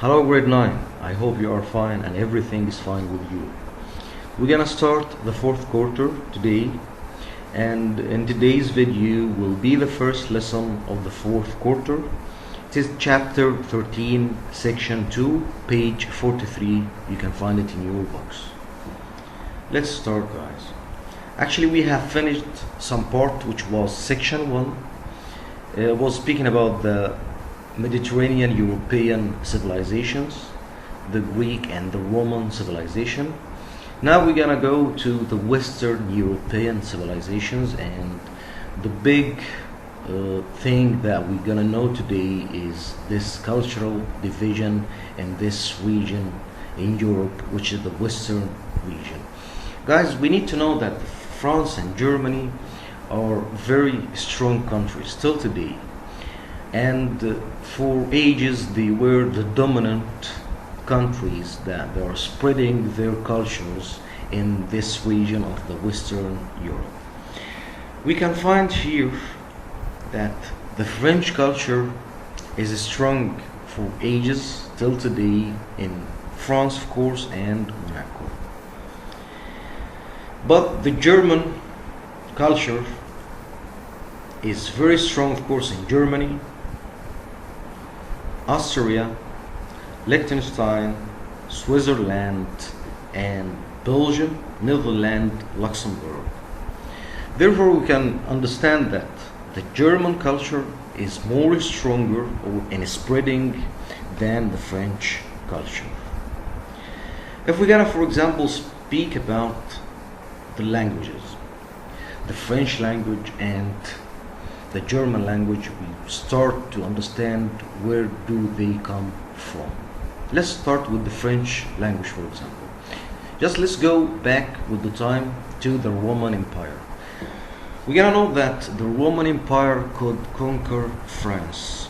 Hello grade 9, I hope you are fine and everything is fine with you. We're gonna start the fourth quarter today, and in today's video will be the first lesson of the fourth quarter. It is chapter 13, section 2, page 43. You can find it in your books. Let's start, guys. Actually, we have finished some part which was section 1. Was speaking about the Mediterranean European civilizations, the Greek and the Roman civilization. Now we're gonna go to the Western European civilizations, and the big thing that we're gonna know today is this cultural division in this region in Europe, which is the Western region. Guys, we need to know that France and Germany are very strong countries still today, and for ages they were the dominant countries that they are spreading their cultures in this region of the Western Europe. We can find here that the French culture is strong for ages till today in France, of course, and Monaco. But the German culture is very strong, of course, in Germany, Austria, Liechtenstein, Switzerland, and Belgium, Netherlands, Luxembourg. Therefore, we can understand that the German culture is more stronger and spreading than the French culture. If we're gonna, for example, speak about the languages, the French language and the German language, we start to understand where do they come from. Let's start with the French language, for example. Just let's go back with the time to the Roman Empire. We gotta know that the Roman Empire could conquer France,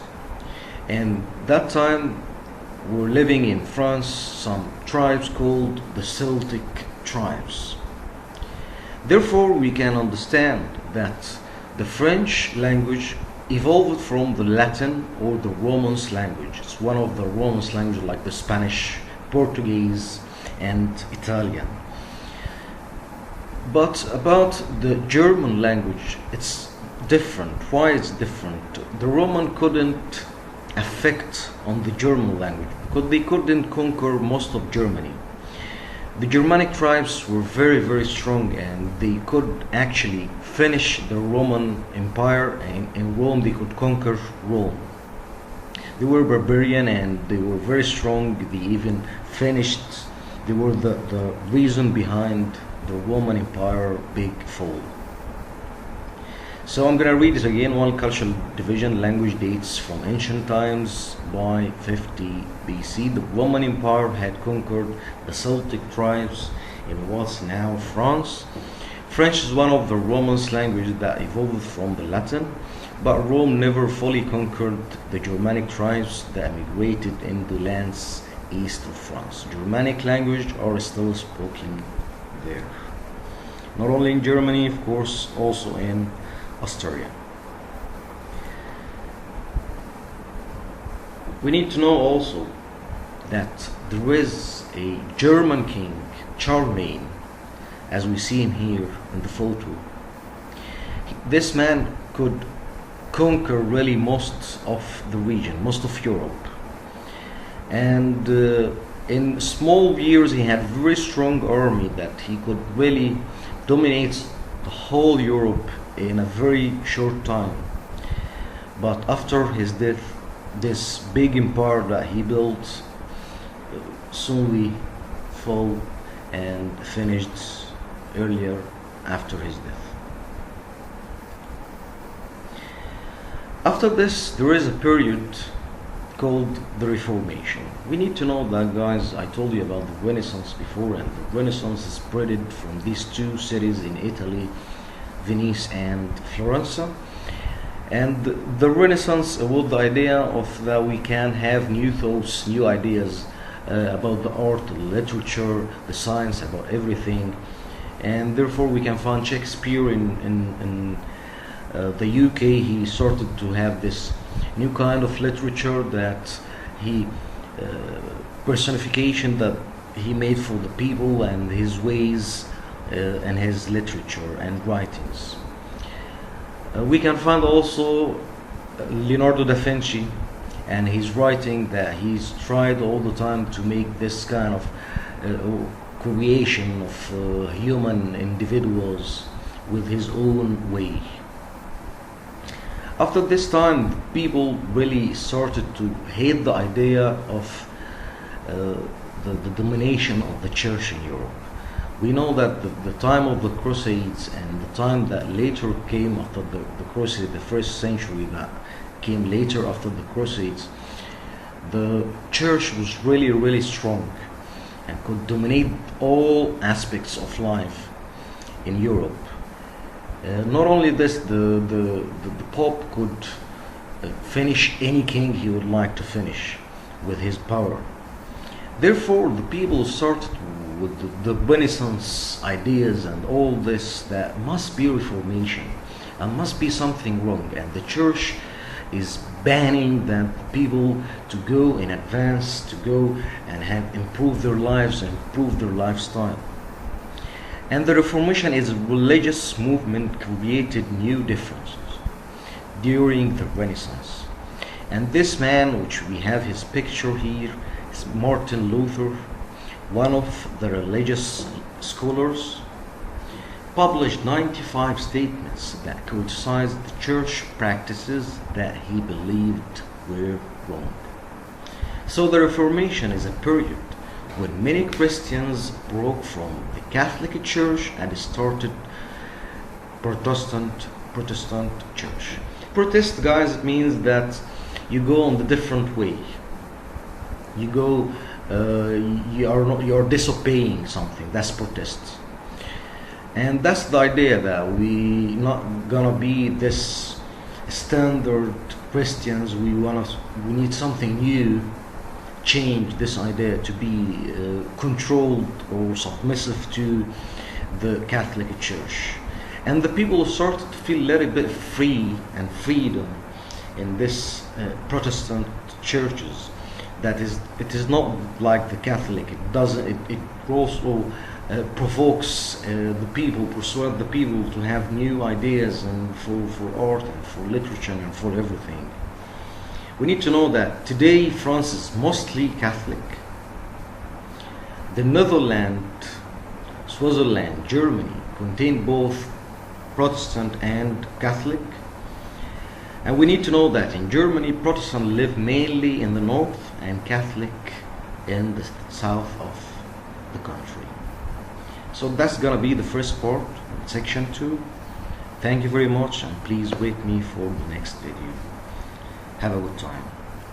and that time were living in France some tribes called the Celtic tribes. Therefore, we can understand that the French language evolved from the Latin or the Romance language. It's one of the Romance languages like the Spanish, Portuguese, and Italian. But about the German language, it's different. Why it's different? The Roman couldn't affect on the German language because they couldn't conquer most of Germany. The Germanic tribes were very, very strong, and they could actually finish the Roman Empire, and in Rome they could conquer Rome. They were barbarian and they were very strong. They even finished, they were the reason behind the Roman Empire big fall. So I'm gonna read it again. One cultural division, language dates from ancient times by 50 BC. The Roman Empire had conquered the Celtic tribes in what's now France. French is one of the Romance languages that evolved from the Latin, but Rome never fully conquered the Germanic tribes that migrated in the lands east of France. Germanic language are still spoken there. Not only in Germany, of course, also in Austria. We need to know also that there is a German king, Charlemagne, as we see him here in the photo. This man could conquer really most of the region, most of Europe. And in small years he had very strong army that he could really dominate the whole Europe in a very short time. But after his death, this big empire that he built soon fell and finished earlier after his death. After this, there is a period called the Reformation. We need to know that, guys, I told you about the Renaissance before, and the Renaissance is spread from these two cities in Italy, Venice and Florence. And the Renaissance was the idea of that we can have new thoughts, new ideas about the art, the literature, the science, about everything. And therefore we can find Shakespeare in the UK. He started to have this new kind of literature that he personification that he made for the people, and his ways and his literature and writings. We can find also Leonardo da Vinci and his writing, that he's tried all the time to make this kind of creation of human individuals with his own way. After this time, people really started to hate the idea of the domination of the church in Europe. We know that the time of the Crusades and the time that later came after the Crusade, the first century that came later after the Crusades, the church was really, really strong and could dominate all aspects of life in Europe. Not only this, the Pope could finish any king he would like to finish with his power. Therefore, the people started with the Renaissance ideas and all this, that must be reformation and must be something wrong, and the church is banning that people to go in advance, to go and have improve their lives and improve their lifestyle. And the Reformation is a religious movement created new differences during the Renaissance. And this man, which we have his picture here, is Martin Luther, one of the religious scholars, published 95 statements that criticized the church practices that he believed were wrong. So the Reformation is a period when many Christians broke from the Catholic Church and started Protestant church. Protest, guys, it means that you go on the different way. You go, you are disobeying something. That's protest. And that's the idea, that we not gonna be this standard Christians. We need something new. Change this idea to be controlled or submissive to the Catholic Church. And the people started to feel a little bit free and freedom in this Protestant churches. That is, it is not like the Catholic. It doesn't. It also provokes the people, persuade the people to have new ideas and for art and for literature and for everything. We need to know that today France is mostly Catholic. The Netherlands, Switzerland, Germany contain both Protestant and Catholic. And we need to know that in Germany, Protestants live mainly in the north and Catholic in the south of the country. So that's gonna be the first part, section 2. Thank you very much, and please wait me for the next video. Have a good time.